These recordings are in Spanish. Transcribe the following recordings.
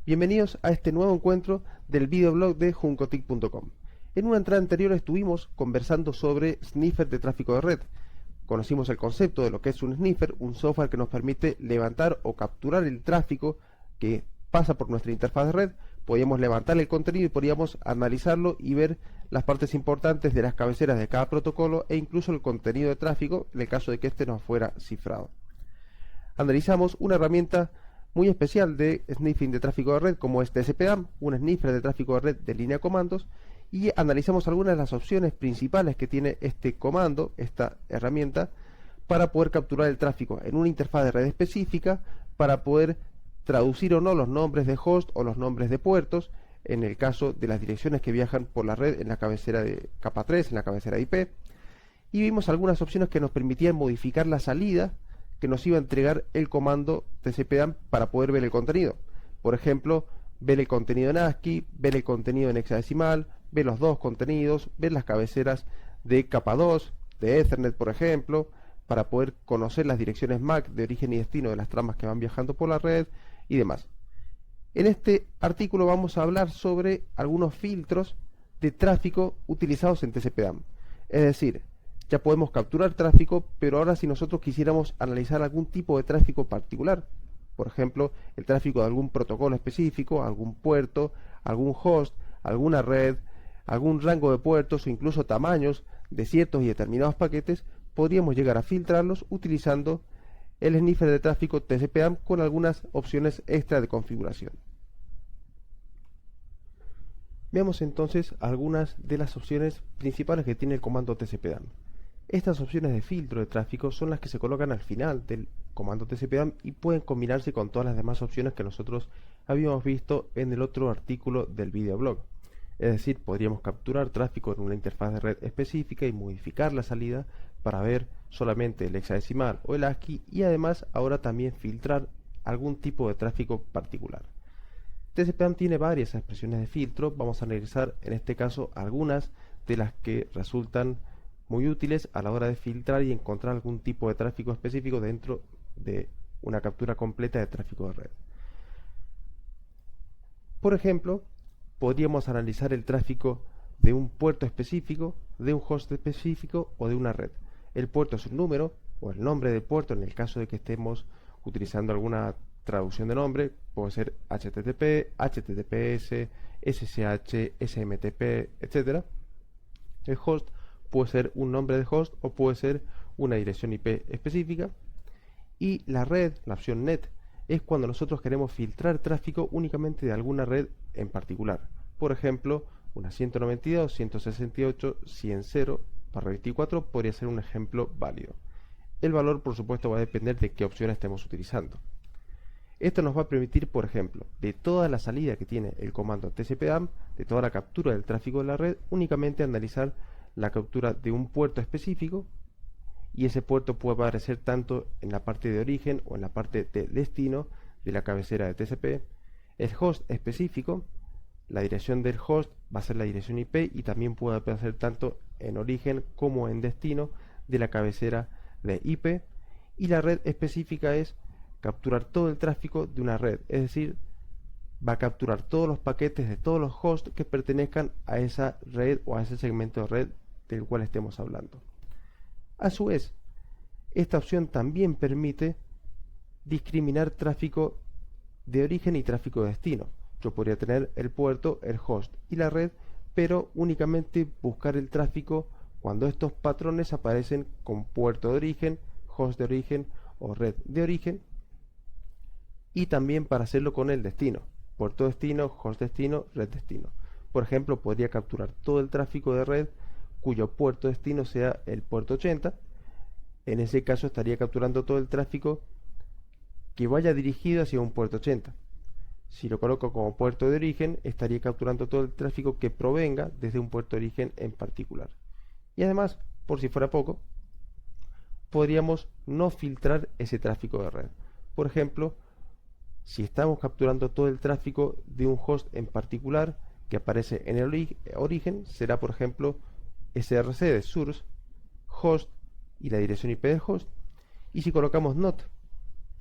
Bienvenidos a este nuevo encuentro del videoblog de juncotic.com. En una entrada anterior estuvimos conversando sobre sniffer de tráfico de red. Conocimos el concepto de lo que es un sniffer, un software que nos permite levantar o capturar el tráfico que pasa por nuestra interfaz de red. Podíamos levantar el contenido y podíamos analizarlo y ver las partes importantes de las cabeceras de cada protocolo e incluso el contenido de tráfico en el caso de que este nos fuera cifrado. Analizamos una herramienta muy especial de sniffing de tráfico de red como es TCP/DAM, un sniffer de tráfico de red de línea de comandos, y analizamos algunas de las opciones principales que tiene este comando, esta herramienta, para poder capturar el tráfico en una interfaz de red específica, para poder traducir o no los nombres de host o los nombres de puertos, en el caso de las direcciones que viajan por la red en la cabecera de capa 3, en la cabecera de IP, y vimos algunas opciones que nos permitían modificar la salida que nos iba a entregar el comando TCP/DAM para poder ver el contenido. Por ejemplo, ver el contenido en ASCII, ver el contenido en hexadecimal, ver los dos contenidos, ver las cabeceras de capa 2, de Ethernet, por ejemplo, para poder conocer las direcciones MAC de origen y destino de las tramas que van viajando por la red y demás. En este artículo vamos a hablar sobre algunos filtros de tráfico utilizados en TCP/DAM. Es decir, ya podemos capturar tráfico, pero ahora si nosotros quisiéramos analizar algún tipo de tráfico particular, por ejemplo, el tráfico de algún protocolo específico, algún puerto, algún host, alguna red, algún rango de puertos o incluso tamaños de ciertos y determinados paquetes, podríamos llegar a filtrarlos utilizando el sniffer de tráfico TCP/DAM con algunas opciones extra de configuración. Veamos entonces algunas de las opciones principales que tiene el comando TCP/DAM. Estas opciones de filtro de tráfico son las que se colocan al final del comando TCP/DAM y pueden combinarse con todas las demás opciones que nosotros habíamos visto en el otro artículo del videoblog. Es decir, podríamos capturar tráfico en una interfaz de red específica y modificar la salida para ver solamente el hexadecimal o el ASCII y además ahora también filtrar algún tipo de tráfico particular. TCP/DAM tiene varias expresiones de filtro, vamos a analizar en este caso algunas de las que resultan muy útiles a la hora de filtrar y encontrar algún tipo de tráfico específico dentro de una captura completa de tráfico de red. Por ejemplo, podríamos analizar el tráfico de un puerto específico, de un host específico o de una red. El puerto es un número o el nombre del puerto en el caso de que estemos utilizando alguna traducción de nombre, puede ser HTTP, HTTPS, SSH, SMTP, etc. El host puede ser un nombre de host o puede ser una dirección IP específica. Y la red, la opción NET, es cuando nosotros queremos filtrar tráfico únicamente de alguna red en particular. Por ejemplo, una 192.168.100/24 podría ser un ejemplo válido. El valor, por supuesto, va a depender de qué opción estemos utilizando. Esto nos va a permitir, por ejemplo, de toda la salida que tiene el comando TCP/DAM, de toda la captura del tráfico de la red, únicamente analizar la captura de un puerto específico, y ese puerto puede aparecer tanto en la parte de origen o en la parte de destino de la cabecera de TCP. El host específico, la dirección del host va a ser la dirección IP y también puede aparecer tanto en origen como en destino de la cabecera de IP. Y la red específica es capturar todo el tráfico de una red, es decir, va a capturar todos los paquetes de todos los hosts que pertenezcan a esa red o a ese segmento de red del cual estemos hablando. A su vez, esta opción también permite discriminar tráfico de origen y tráfico de destino. Yo podría tener el puerto, el host y la red, pero únicamente buscar el tráfico cuando estos patrones aparecen con puerto de origen, host de origen o red de origen, y también para hacerlo con el destino, puerto destino, host destino, red destino. Por ejemplo, podría capturar todo el tráfico de red cuyo puerto destino sea el puerto 80. En ese caso estaría capturando todo el tráfico que vaya dirigido hacia un puerto 80. Si lo coloco como puerto de origen, estaría capturando todo el tráfico que provenga desde un puerto de origen en particular. Y además, por si fuera poco, podríamos no filtrar ese tráfico de red. Por ejemplo, si estamos capturando todo el tráfico de un host en particular que aparece en el origen, será por ejemplo src de source, host y la dirección IP del host. Y si colocamos not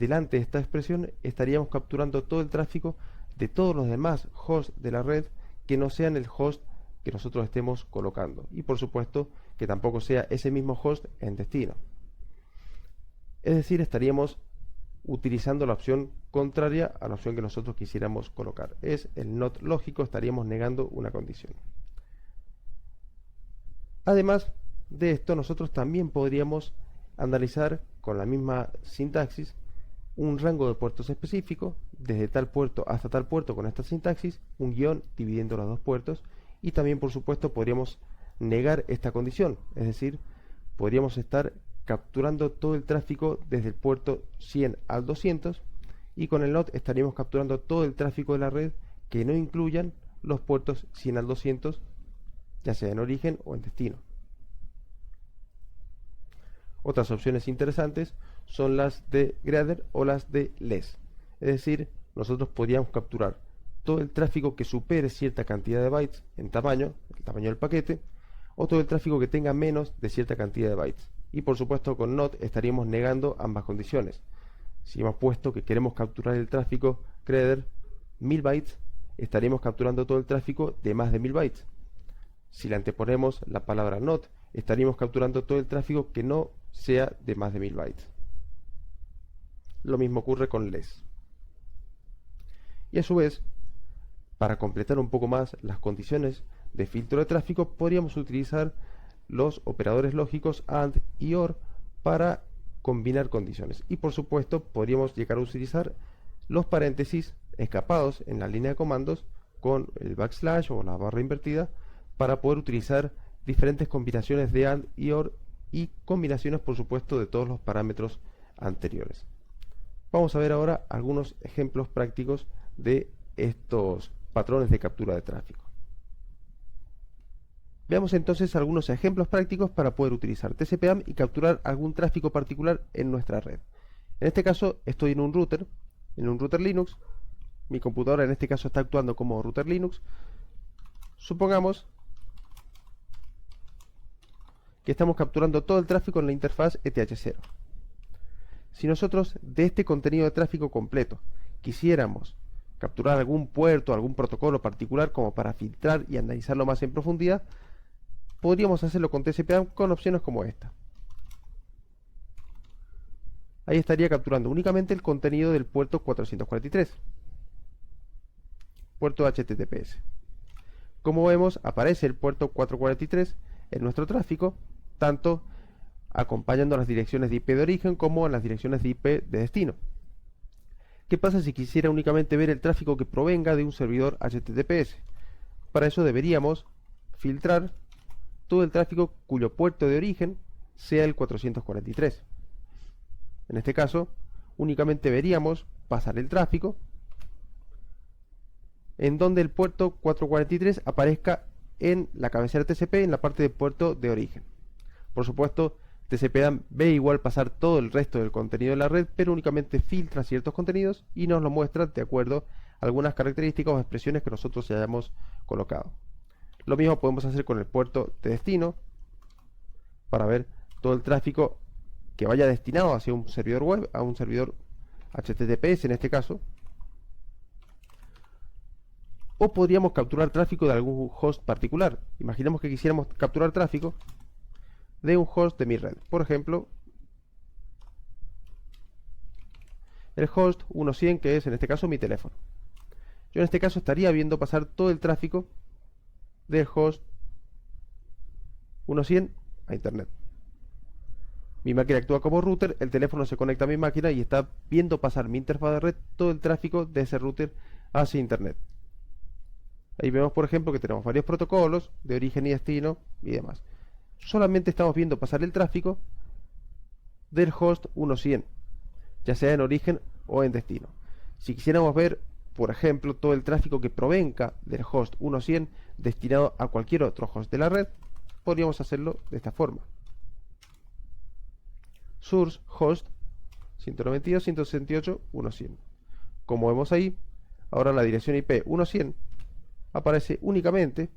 delante de esta expresión, estaríamos capturando todo el tráfico de todos los demás hosts de la red que no sean el host que nosotros estemos colocando. Y por supuesto que tampoco sea ese mismo host en destino. Es decir, estaríamos utilizando la opción contraria a la opción que nosotros quisiéramos colocar. Es el not lógico, estaríamos negando una condición. Además de esto, nosotros también podríamos analizar con la misma sintaxis un rango de puertos específico, desde tal puerto hasta tal puerto con esta sintaxis, un guión dividiendo los dos puertos, y también por supuesto podríamos negar esta condición, es decir, podríamos estar capturando todo el tráfico desde el puerto 100 al 200, y con el not estaríamos capturando todo el tráfico de la red que no incluyan los puertos 100 al 200, ya sea en origen o en destino. Otras opciones interesantes son las de greater o las de less, es decir, nosotros podríamos capturar todo el tráfico que supere cierta cantidad de bytes en tamaño, el tamaño del paquete, o todo el tráfico que tenga menos de cierta cantidad de bytes. Y por supuesto con not estaríamos negando ambas condiciones. Si hemos puesto que queremos capturar el tráfico greater 1000 bytes, estaríamos capturando todo el tráfico de más de 1000 bytes. Si le anteponemos la palabra not, estaríamos capturando todo el tráfico que no sea de más de 1000 bytes. Lo mismo ocurre con less. Y a su vez, para completar un poco más las condiciones de filtro de tráfico, podríamos utilizar los operadores lógicos AND y OR para combinar condiciones. Y por supuesto, podríamos llegar a utilizar los paréntesis escapados en la línea de comandos con el backslash o la barra invertida para poder utilizar diferentes combinaciones de AND y OR y combinaciones, por supuesto, de todos los parámetros anteriores. Vamos a ver ahora algunos ejemplos prácticos de estos patrones de captura de tráfico. Veamos entonces algunos ejemplos prácticos para poder utilizar TCP/AM y capturar algún tráfico particular en nuestra red. En este caso estoy en un router Linux. Mi computadora en este caso está actuando como router Linux. Supongamos que estamos capturando todo el tráfico en la interfaz ETH0. Si nosotros de este contenido de tráfico completo quisiéramos capturar algún puerto, algún protocolo particular como para filtrar y analizarlo más en profundidad, podríamos hacerlo con TCP/AM con opciones como esta. Ahí estaría capturando únicamente el contenido del puerto 443, puerto HTTPS. Como vemos, aparece el puerto 443 en nuestro tráfico, tanto acompañando las direcciones de IP de origen como en las direcciones de IP de destino. ¿Qué pasa si quisiera únicamente ver el tráfico que provenga de un servidor HTTPS? Para eso deberíamos filtrar todo el tráfico cuyo puerto de origen sea el 443. En este caso, únicamente veríamos pasar el tráfico en donde el puerto 443 aparezca en la cabecera TCP en la parte de puerto de origen. Por supuesto, TCP/AM ve igual pasar todo el resto del contenido de la red, pero únicamente filtra ciertos contenidos y nos lo muestra de acuerdo a algunas características o expresiones que nosotros hayamos colocado. Lo mismo podemos hacer con el puerto de destino para ver todo el tráfico que vaya destinado hacia un servidor web, a un servidor HTTPS en este caso. O podríamos capturar tráfico de algún host particular. Imaginemos que quisiéramos capturar tráfico de un host de mi red. Por ejemplo, el host 100, que es en este caso mi teléfono. Yo en este caso estaría viendo pasar todo el tráfico del host 100 a internet. Mi máquina actúa como router, el teléfono se conecta a mi máquina y está viendo pasar mi interfaz de red todo el tráfico de ese router hacia internet. Ahí vemos, por ejemplo, que tenemos varios protocolos de origen y destino y demás. Solamente estamos viendo pasar el tráfico del host 100, ya sea en origen o en destino. Si quisiéramos ver, por ejemplo, todo el tráfico que provenga del host 100 destinado a cualquier otro host de la red, podríamos hacerlo de esta forma. Source host 192.168.100. Como vemos ahí, ahora la dirección IP 100 aparece únicamente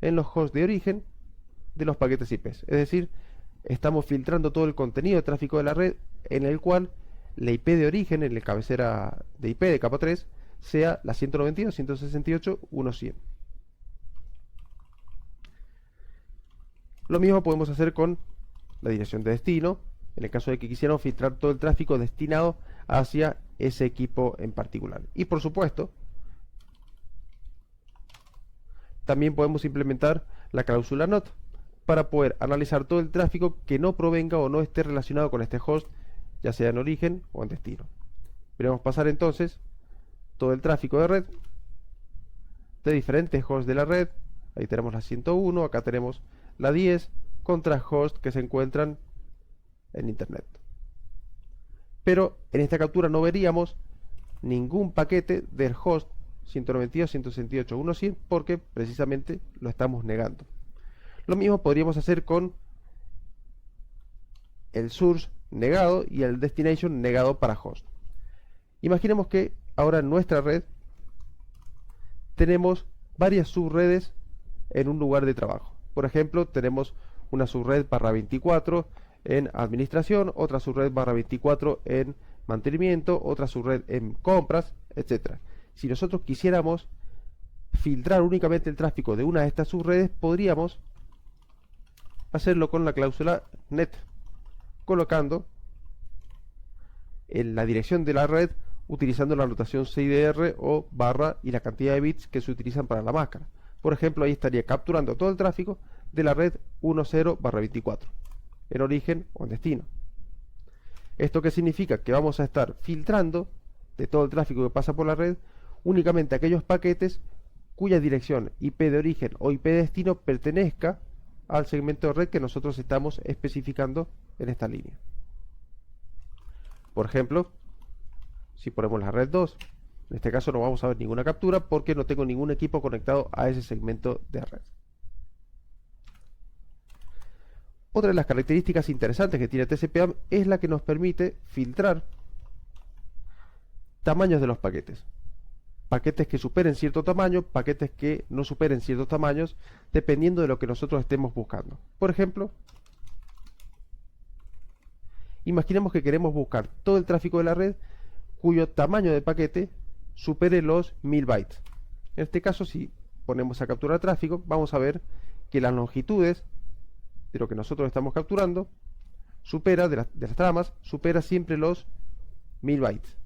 en los hosts de origen de los paquetes IP. Es decir, estamos filtrando todo el contenido de tráfico de la red en el cual la IP de origen en la cabecera de IP de capa 3 sea la 192.168.1.100. Lo mismo podemos hacer con la dirección de destino, en el caso de que quisiéramos filtrar todo el tráfico destinado hacia ese equipo en particular. Y por supuesto, también podemos implementar la cláusula NOT para poder analizar todo el tráfico que no provenga o no esté relacionado con este host, ya sea en origen o en destino. Veremos pasar entonces todo el tráfico de red de diferentes hosts de la red. Ahí tenemos la 101, acá tenemos la 10, contra hosts que se encuentran en internet. Pero en esta captura no veríamos ningún paquete del host 192.168.1.100 porque precisamente lo estamos negando. Lo mismo podríamos hacer con el source negado y el destination negado para host. Imaginemos que ahora en nuestra red tenemos varias subredes en un lugar de trabajo. Por ejemplo, tenemos una subred /24 en administración, otra subred /24 en mantenimiento, otra subred en compras, etc. Si nosotros quisiéramos filtrar únicamente el tráfico de una de estas subredes, podríamos hacerlo con la cláusula net, colocando en la dirección de la red utilizando la notación CIDR o barra y la cantidad de bits que se utilizan para la máscara. Por ejemplo, ahí estaría capturando todo el tráfico de la red 10/24 en origen o en destino. ¿Esto qué significa? Que vamos a estar filtrando de todo el tráfico que pasa por la red únicamente aquellos paquetes cuya dirección IP de origen o IP de destino pertenezca al segmento de red que nosotros estamos especificando en esta línea. Por ejemplo, si ponemos la red 2, en este caso no vamos a ver ninguna captura porque no tengo ningún equipo conectado a ese segmento de red. Otra de las características interesantes que tiene TCP/AP es la que nos permite filtrar tamaños de los paquetes. Paquetes que superen cierto tamaño, paquetes que no superen ciertos tamaños, dependiendo de lo que nosotros estemos buscando. Por ejemplo, imaginemos que queremos buscar todo el tráfico de la red cuyo tamaño de paquete supere los 1000 bytes. En este caso, si ponemos a capturar tráfico, vamos a ver que las longitudes de lo que nosotros estamos capturando supera, de las tramas, supera siempre los 1000 bytes.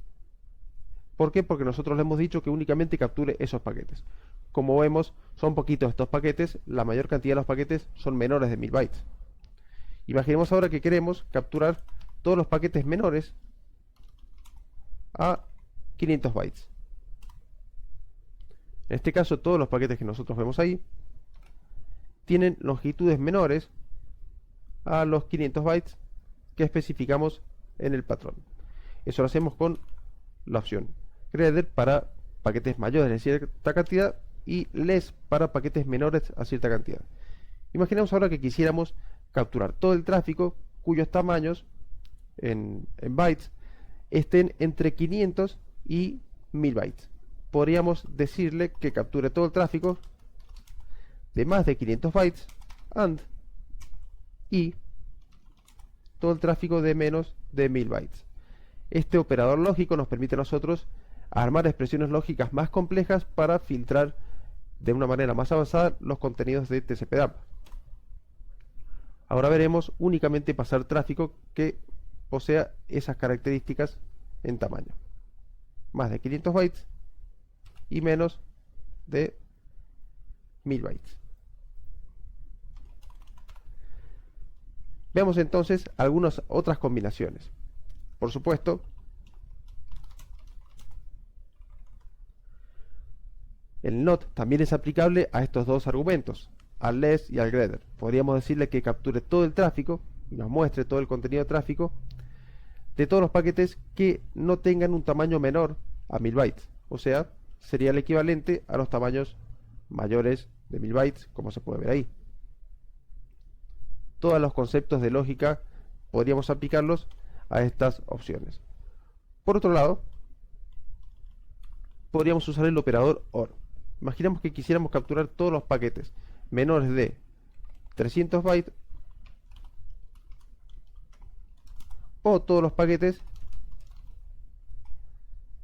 ¿Por qué? Porque nosotros le hemos dicho que únicamente capture esos paquetes. Como vemos, son poquitos estos paquetes, la mayor cantidad de los paquetes son menores de 1000 bytes. Imaginemos ahora que queremos capturar todos los paquetes menores a 500 bytes. En este caso, todos los paquetes que nosotros vemos ahí tienen longitudes menores a los 500 bytes que especificamos en el patrón. Eso lo hacemos con la opción Gradle para paquetes mayores de cierta cantidad y less para paquetes menores a cierta cantidad. Imaginemos ahora que quisiéramos capturar todo el tráfico cuyos tamaños en bytes estén entre 500 y 1000 bytes. Podríamos decirle que capture todo el tráfico de más de 500 bytes y todo el tráfico de menos de 1000 bytes. Este operador lógico nos permite a nosotros armar expresiones lógicas más complejas para filtrar de una manera más avanzada los contenidos de TCP/AP. Ahora veremos únicamente pasar tráfico que posea esas características en tamaño. Más de 500 bytes y menos de 1000 bytes. Veamos entonces algunas otras combinaciones. Por supuesto, el NOT también es aplicable a estos dos argumentos, al less y al greater. Podríamos decirle que capture todo el tráfico y nos muestre todo el contenido de tráfico de todos los paquetes que no tengan un tamaño menor a 1000 bytes. O sea, sería el equivalente a los tamaños mayores de 1000 bytes, como se puede ver ahí. Todos los conceptos de lógica podríamos aplicarlos a estas opciones. Por otro lado, podríamos usar el operador OR. Imaginemos que quisiéramos capturar todos los paquetes menores de 300 bytes o todos los paquetes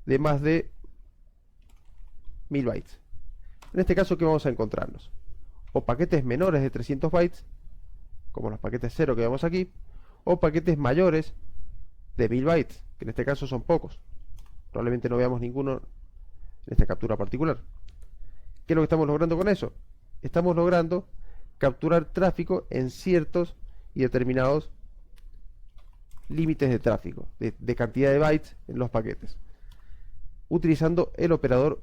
de más de 1000 bytes. En este caso, ¿qué vamos a encontrarnos? O paquetes menores de 300 bytes, como los paquetes 0 que vemos aquí, o paquetes mayores de 1000 bytes, que en este caso son pocos. Probablemente no veamos ninguno en esta captura particular. ¿Qué es lo que estamos logrando con eso? Estamos logrando capturar tráfico en ciertos y determinados límites de tráfico, de cantidad de bytes en los paquetes, utilizando el operador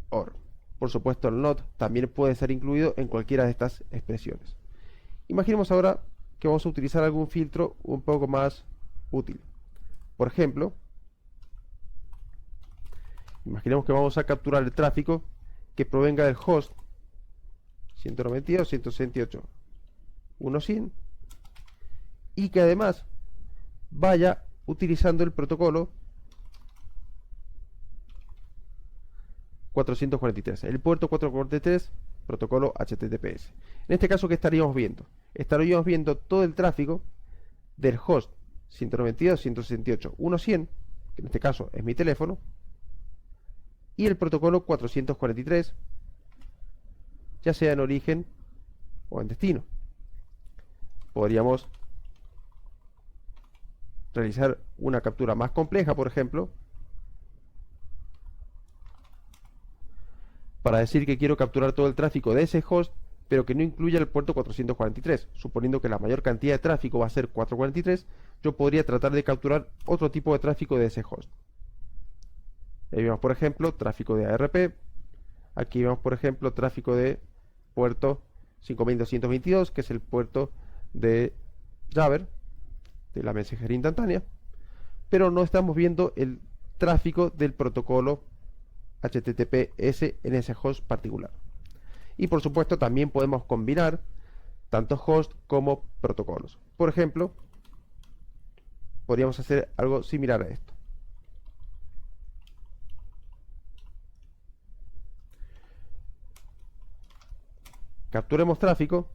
OR. Por supuesto, el NOT también puede ser incluido en cualquiera de estas expresiones. Imaginemos ahora que vamos a utilizar algún filtro un poco más útil. Por ejemplo, imaginemos que vamos a capturar el tráfico que provenga del host 192.168.1.100 y que además vaya utilizando el protocolo 443, el puerto 443, protocolo HTTPS. En este caso, ¿qué estaríamos viendo? Estaríamos viendo todo el tráfico del host 192.168.1.100, que en este caso es mi teléfono, y el protocolo 443, ya sea en origen o en destino. Podríamos realizar una captura más compleja, por ejemplo, para decir que quiero capturar todo el tráfico de ese host, pero que no incluya el puerto 443. Suponiendo que la mayor cantidad de tráfico va a ser 443, yo podría tratar de capturar otro tipo de tráfico de ese host. Ahí vemos, por ejemplo, tráfico de ARP. Aquí vemos, por ejemplo, tráfico de puerto 5222, que es el puerto de Jabber, de la mensajería instantánea. Pero no estamos viendo el tráfico del protocolo HTTPS en ese host particular. Y por supuesto también podemos combinar tanto host como protocolos. Por ejemplo, podríamos hacer algo similar a esto. Capturemos tráfico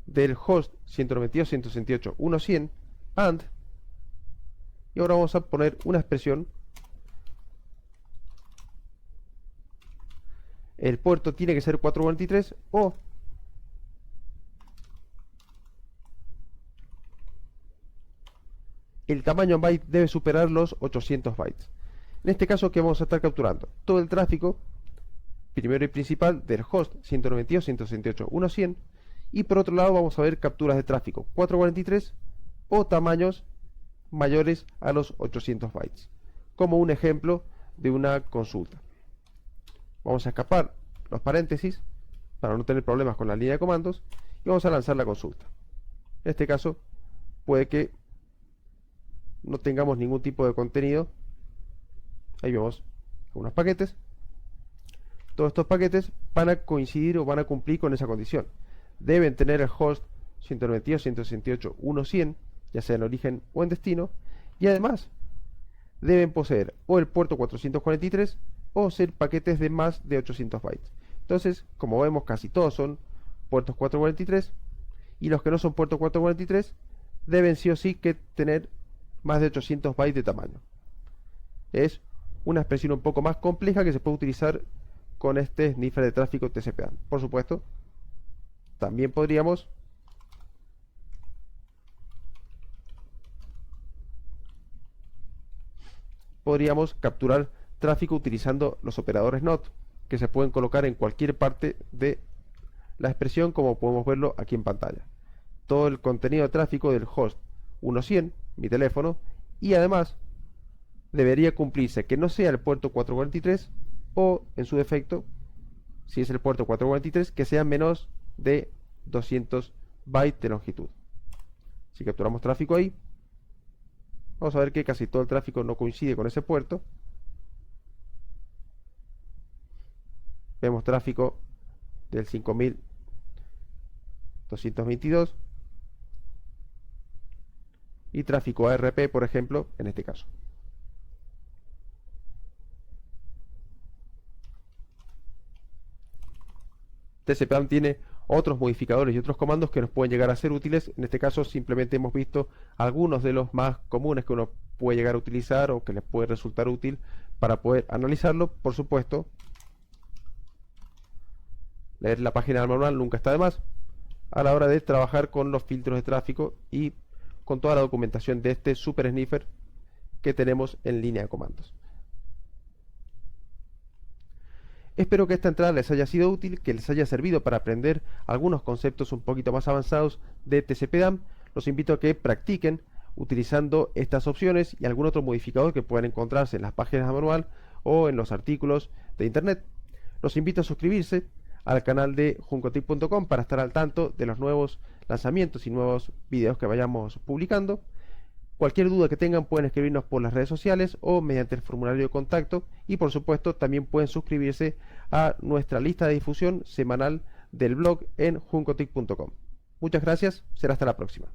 del host 192.168.1.100 AND, y ahora vamos a poner una expresión. El puerto tiene que ser 443 o el tamaño en byte debe superar los 800 bytes. En este caso, ¿qué vamos a estar capturando? Todo el tráfico primero y principal del host 192.168.1.100, y por otro lado vamos a ver capturas de tráfico 443 o tamaños mayores a los 800 bytes, como un ejemplo de una consulta. Vamos a escapar los paréntesis para no tener problemas con la línea de comandos y vamos a lanzar la consulta. En este caso puede que no tengamos ningún tipo de contenido. Ahí vemos algunos paquetes. Todos estos paquetes van a coincidir o van a cumplir con esa condición. Deben tener el host 192.168.1.100, ya sea en origen o en destino, y además deben poseer o el puerto 443 o ser paquetes de más de 800 bytes. Entonces, como vemos, casi todos son puertos 443, y los que no son puertos 443 deben sí o sí que tener más de 800 bytes de tamaño. Es una expresión un poco más compleja que se puede utilizar con este sniffer de tráfico TCP/AND. Por supuesto, también podríamos capturar tráfico utilizando los operadores NOT, que se pueden colocar en cualquier parte de la expresión, como podemos verlo aquí en pantalla. Todo el contenido de tráfico del host 1.100, mi teléfono, y además debería cumplirse que no sea el puerto 443 o, en su defecto, si es el puerto 443, que sea menos de 200 bytes de longitud. Si capturamos tráfico ahí, vamos a ver que casi todo el tráfico no coincide con ese puerto. Vemos tráfico del 5222 y tráfico ARP, por ejemplo, en este caso. TCP/AND tiene otros modificadores y otros comandos que nos pueden llegar a ser útiles. En este caso simplemente hemos visto algunos de los más comunes que uno puede llegar a utilizar o que les puede resultar útil para poder analizarlo. Por supuesto, leer la página del manual nunca está de más a la hora de trabajar con los filtros de tráfico y con toda la documentación de este super sniffer que tenemos en línea de comandos. Espero que esta entrada les haya sido útil, que les haya servido para aprender algunos conceptos un poquito más avanzados de TCP/DAM. Los invito a que practiquen utilizando estas opciones y algún otro modificador que puedan encontrarse en las páginas de manual o en los artículos de internet. Los invito a suscribirse al canal de juncotip.com para estar al tanto de los nuevos lanzamientos y nuevos videos que vayamos publicando. Cualquier duda que tengan pueden escribirnos por las redes sociales o mediante el formulario de contacto, y por supuesto también pueden suscribirse a nuestra lista de difusión semanal del blog en juncotip.com. Muchas gracias, será hasta la próxima.